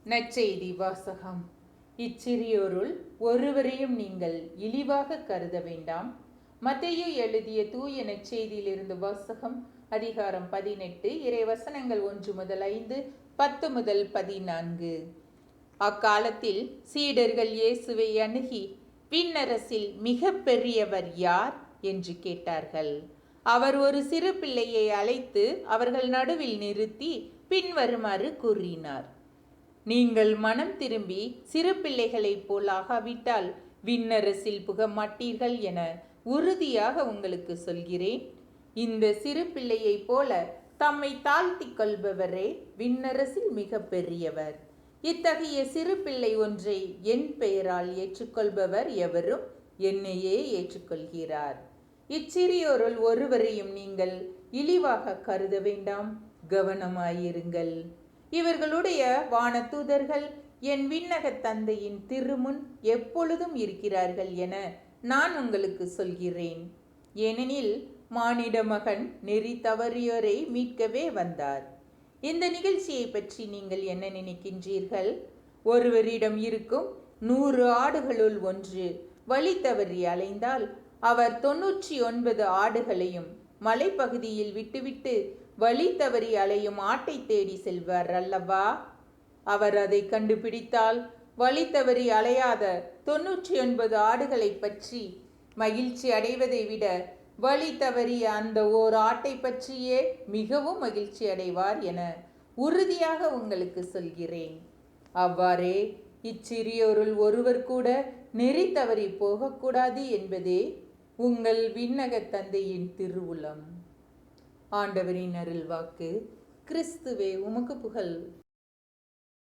நற்செய்தி வாசகம். இச்சிறியோருள் ஒருவரையும் நீங்கள் இழிவாக கருத வேண்டாம். மத்தேயு எழுதிய தூய நற்செய்தியிலிருந்து வாசகம். அதிகாரம் 18, இறைவசனங்கள் 1 முதல் 5, 10 முதல் 14. அக்காலத்தில் சீடர்கள் இயேசுவை அணுகி, விண்ணரசில் மிக பெரியவர் யார் என்று கேட்டார்கள். அவர் ஒரு சிறு பிள்ளையை அழைத்து அவர்கள் நடுவில் நிறுத்தி பின்வருமாறு கூறினார்: நீங்கள் மனம் திரும்பி சிறு பிள்ளைகளைப் போல் ஆகாவிட்டால் விண்ணரசில் புக மாட்டீர்கள் என உறுதியாக உங்களுக்கு சொல்கிறேன். இந்த சிறு பிள்ளையைப் போல தம்மை தாழ்த்திக் கொள்பவரே விண்ணரசில் மிக பெரியவர். இத்தகைய சிறு பிள்ளை ஒன்றை என் பெயரால் ஏற்றுக்கொள்பவர் எவரும் என்னையே ஏற்றுக்கொள்கிறார். இச்சிறியோருள் ஒருவரையும் நீங்கள் இழிவாக கருத வேண்டாம். கவனமாயிருங்கள். இவர்களுடைய வானதூதர்கள் என் விண்ணக தந்தையின் திருமுன் எப்பொழுதும் இருக்கிறார்கள் என நான் உங்களுக்கு சொல்கிறேன். ஏனெனில் மானிட மகன் நெறி தவறியோரை மீட்கவே வந்தார். இந்த நிகழ்ச்சியை பற்றி நீங்கள் என்ன நினைக்கின்றீர்கள்? ஒருவரிடம் இருக்கும் 100 ஆடுகளுள் ஒன்று வழி தவறி அலைந்தால் அவர் 99 ஆடுகளையும் மலைப்பகுதியில் விட்டுவிட்டு வழி தவறி அலையும் ஆட்டை தேடி செல்வார் அல்லவா? அவர் அதை கண்டுபிடித்தால் வழி தவறி அலையாத 99 ஆடுகளை பற்றி மகிழ்ச்சி அடைவதை விட வழி தவறிய அந்த ஓர் ஆட்டை பற்றியே மிகவும் மகிழ்ச்சி அடைவார் என உறுதியாக உங்களுக்கு சொல்கிறேன். அவ்வாறே இச்சிறியோருள் ஒருவர் கூட நெறி தவறி போகக்கூடாது என்பதே உங்கள் விண்ணக தந்தையின் திருவுளம். ஆண்டவரின் அருள்வாக்கு. கிறிஸ்துவே உமக்கு புகழ்.